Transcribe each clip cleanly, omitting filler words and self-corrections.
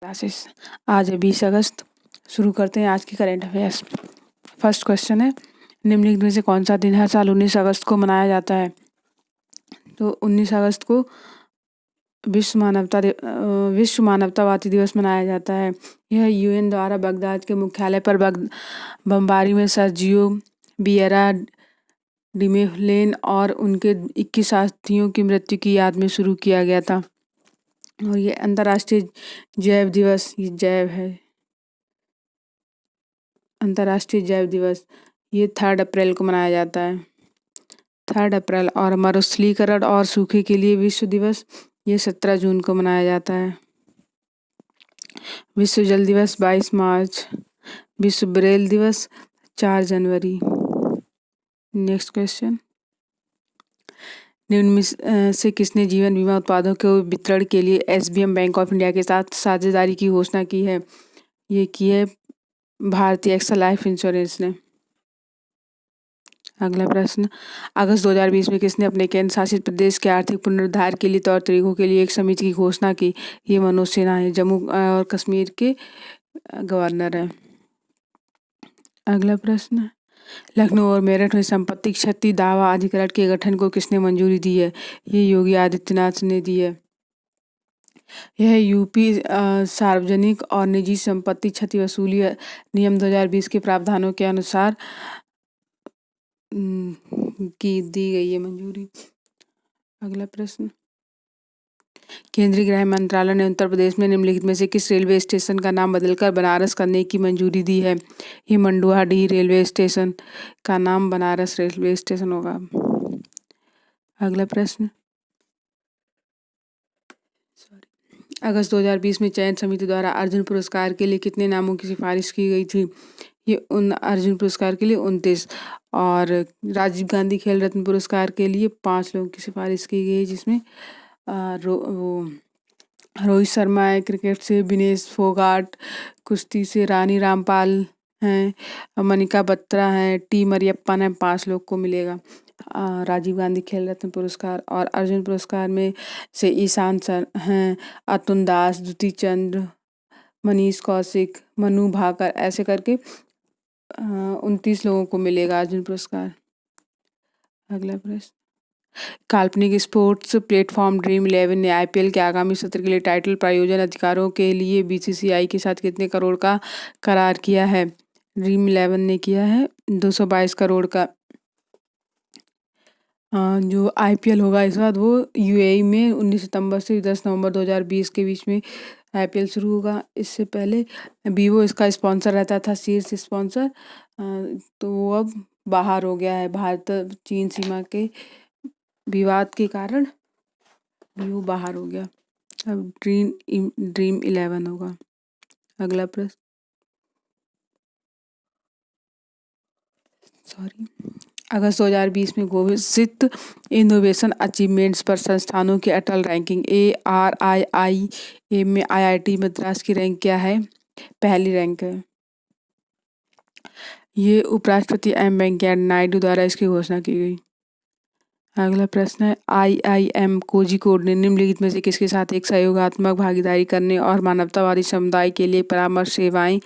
Classes. आज है 20 अगस्त। शुरू करते हैं आज की करंट अफेयर्स। फर्स्ट क्वेश्चन है, निम्नलिखित में से कौन सा दिन हर साल 19 अगस्त को मनाया जाता है? तो 19 अगस्त को विश्व मानवतावादी दिवस मनाया जाता है। यह यूएन द्वारा बगदाद के मुख्यालय पर बमबारी में सर्जियो विएरा डिमेहलेन और उनके 21 साथियों की मृत्यु की याद में शुरू किया गया था। और ये अंतर्राष्ट्रीय जैव दिवस, ये जैव है, अंतर्राष्ट्रीय जैव दिवस ये 3 अप्रैल को मनाया जाता है। 3 अप्रैल। और मरुस्थलीकरण और सूखे के लिए विश्व दिवस ये 17 जून को मनाया जाता है। विश्व जल दिवस 22 मार्च। विश्व ब्रेल दिवस 4 जनवरी। नेक्स्ट क्वेश्चन, निम्न में से किसने जीवन बीमा उत्पादों के वितरण के लिए एसबीएम बैंक ऑफ इंडिया के साथ साझेदारी की घोषणा की है? ये की है भारतीय एक्सल लाइफ इंश्योरेंस ने। अगला प्रश्न, अगस्त 2020 में किसने अपने केंद्र शासित प्रदेश के आर्थिक पुनरुद्धार के लिए तौर तरीकों के लिए एक समिति की घोषणा की? ये मनोज सिन्हा है, जम्मू और कश्मीर के गवर्नर हैं। अगला प्रश्न, लखनऊ और मेरठ में संपत्ति क्षति दावा अधिकरण के गठन को किसने मंजूरी दी है? ये योगी आदित्यनाथ ने दी है। यह यूपी सार्वजनिक और निजी संपत्ति क्षति वसूली नियम 2020 के प्रावधानों के अनुसार की दी गई है मंजूरी। अगला प्रश्न, केंद्रीय गृह मंत्रालय ने उत्तर प्रदेश में निम्नलिखित में से किस रेलवे स्टेशन का नाम बदलकर बनारस करने की मंजूरी दी है? ये मंडुआडीह रेलवे स्टेशन का नाम बनारस रेलवे स्टेशन होगा। अगला प्रश्न, अगस्त 2020 में चयन समिति द्वारा अर्जुन पुरस्कार के लिए कितने नामों की सिफारिश की गई थी? ये अर्जुन पुरस्कार के लिए 29 और राजीव गांधी खेल रत्न पुरस्कार के लिए 5 लोगों की सिफारिश की गई, जिसमें रोहित शर्मा है, क्रिकेट से विनेश फोगाट, कुश्ती से रानी रामपाल हैं, मनिका बत्रा हैं, टी मरियप्पन है। 5 लोग को मिलेगा राजीव गांधी खेल रत्न पुरस्कार। और अर्जुन पुरस्कार में से ईशान सर हैं, अतुल दास, द्युति चंद्र, मनीष कौशिक, मनु भाकर, ऐसे करके 29 लोगों को मिलेगा अर्जुन पुरस्कार। अगला प्रश्न, काल्पनिक स्पोर्ट्स प्लेटफॉर्म ड्रीम 11 ने आईपीएल के आगामी सत्र के लिए टाइटल प्रायोजन अधिकारों के लिए बीसीसीआई के साथ कितने करोड़ का करार किया है? ड्रीम 11 ने किया है 222 करोड़ का। जो आईपीएल होगा इस बार वो यूएई में 19 सितंबर से 10 नवंबर 2020 के बीच में आईपीएल शुरू होगा। इससे पहले वीवो इसका स्पॉन्सर रहता था, शीर्ष स्पॉन्सर, तो वो अब बाहर हो गया है। भारत चीन सीमा के विवाद के कारण वीवो बाहर हो गया, अब ड्रीम 11 होगा। अगला प्रश्न, अगस्त 2020 में घोषित इनोवेशन अचीवमेंट्स पर संस्थानों की अटल रैंकिंग ARIIA में आईआईटी मद्रास की रैंक क्या है? पहली रैंक है। ये उपराष्ट्रपति एम वेंकैया नायडू द्वारा इसकी घोषणा की गई। अगला प्रश्न है, IIM कोझिकोड ने निम्नलिखित में से किसके साथ एक सहयोगात्मक भागीदारी करने और मानवतावादी समुदाय के लिए परामर्श सेवाएं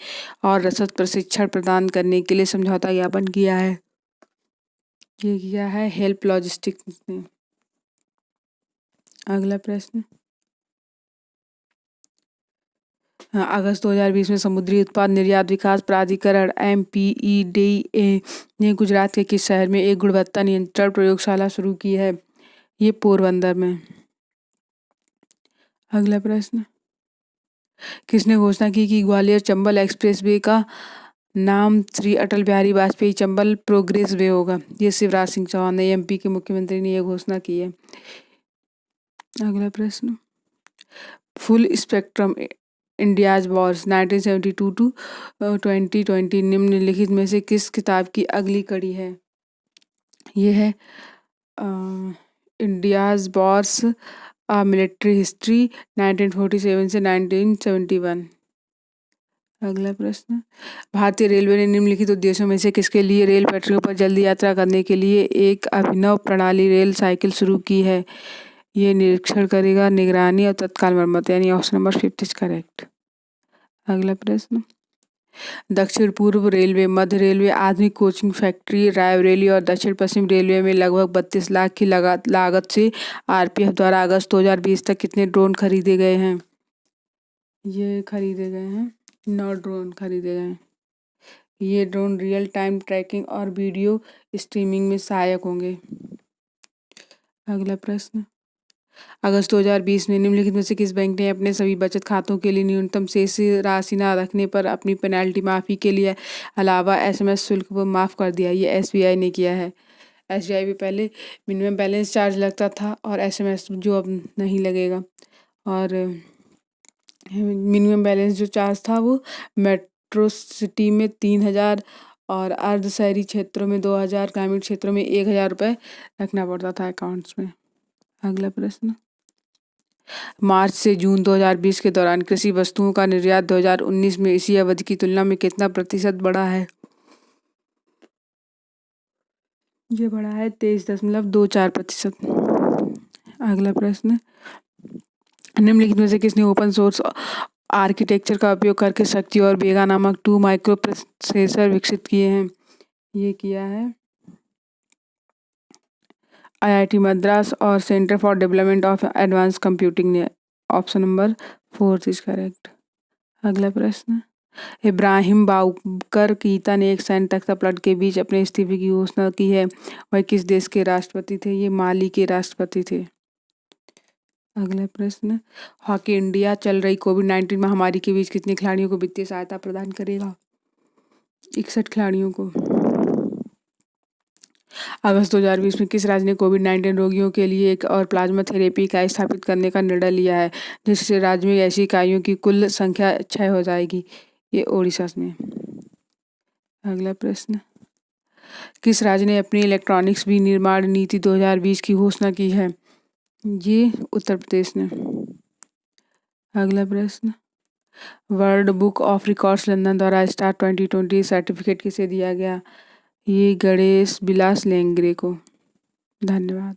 और रसद प्रशिक्षण प्रदान करने के लिए समझौता ज्ञापन किया है? ये किया है हेल्प लॉजिस्टिक्स ने। अगला प्रश्न, अगस्त 2020 में समुद्री उत्पाद निर्यात विकास प्राधिकरण MPEDA ने गुजरात के किस शहर में एक गुणवत्ता नियंत्रण प्रयोगशाला शुरू की है? ये पोरबंदर में। अगला प्रश्न, किसने घोषणा की कि ग्वालियर चंबल एक्सप्रेसवे का नाम श्री अटल बिहारी वाजपेयी चंबल प्रोग्रेस वे होगा? ये शिवराज सिंह चौहान ने, एमपी के मुख्यमंत्री ने यह घोषणा की है। अगला प्रश्न, full spectrum India's wars 1972 to 2020 निम्नलिखित में से किस किताब की अगली कड़ी है? ये है इंडियाज वॉर्स मिलिट्री हिस्ट्री 1947 से 1971। अगला प्रश्न, भारतीय रेलवे ने निम्नलिखित उद्देश्यों में से किसके लिए रेल पटरियों पर जल्दी यात्रा करने के लिए एक अभिनव प्रणाली रेल साइकिल शुरू की है? ये निरीक्षण करेगा, निगरानी और तत्काल मरम्मत, यानी ऑप्शन नंबर 5 इज करेक्ट। अगला प्रश्न, दक्षिण पूर्व रेलवे, मध्य रेलवे, आधुनिक कोचिंग फैक्ट्री, रायबरेली और दक्षिण पश्चिम रेलवे में लगभग 32 लाख की लागत से आरपीएफ द्वारा अगस्त 2020 तक कितने ड्रोन खरीदे गए हैं? ये खरीदे गए हैं 9 ड्रोन खरीदे गए हैं। ये ड्रोन रियल टाइम ट्रैकिंग और वीडियो स्ट्रीमिंग में सहायक होंगे। अगला प्रश्न, अगस्त 2020 में निम्नलिखित में से किस बैंक ने अपने सभी बचत खातों के लिए न्यूनतम शेष राशि न रखने पर अपनी पेनल्टी माफी के लिए अलावा एसएमएस शुल्क को माफ कर दिया? ये एसबीआई ने किया है। एसबीआई में पहले मिनिमम बैलेंस चार्ज लगता था और एसएमएस जो अब नहीं लगेगा, और मिनिमम बैलेंस जो चार्ज था वो मेट्रो सिटी में 3,000 और अर्ध शहरी क्षेत्रों में 2,000, ग्रामीण क्षेत्रों में 1,000 रुपये रखना पड़ता था अकाउंट्स में। अगला प्रश्न, मार्च से जून 2020 के दौरान कृषि वस्तुओं का निर्यात 2019 में इसी अवधि की तुलना में कितना प्रतिशत बढ़ा है? ये बढ़ा है 23.24%। अगला प्रश्न, निम्नलिखित में से किसने ओपन सोर्स आर्किटेक्चर का उपयोग करके शक्ति और वेगा नामक 2 माइक्रो प्रोसेसर विकसित किए हैं? ये किया है आईआईटी मद्रास और centre for development of advanced computing ने। Option number 4 is correct. अगला प्रश्न, इब्राहिम बाउकर कीता ने एक सैन्य तख्तापलट के बीच अपने इस्तीफे की घोषणा की है। वह किस देश के राष्ट्रपति थे? ये माली के राष्ट्रपति थे। अगला प्रश्न, हॉकी इंडिया चल रही कोविड-19 महामारी के बीच कितने खिलाड़ियों को वित्तीय सहायता प्रदान करेगा? 61 खिलाड़ियों को। अगस्त 2020 में किस राज्य ने कोविड-19 रोगियों के लिए एक और प्लाज्मा थेरेपी इकाई स्थापित करने का निर्णय लिया है, जिससे राज्य में ऐसी इकाइयों की कुल संख्या 6 हो जाएगी? ये ओडिशा में। अगला प्रश्न, किस राज्य ने अपनी इलेक्ट्रॉनिक्स विनिर्माण नीति 2020 की घोषणा की है? ये उत्तर प्रदेश ने। अगला प्रश्न, world book of records London द्वारा स्टार 2020 सर्टिफिकेट किसे दिया गया? ये गणेश बिलास लेंगरे को। धन्यवाद।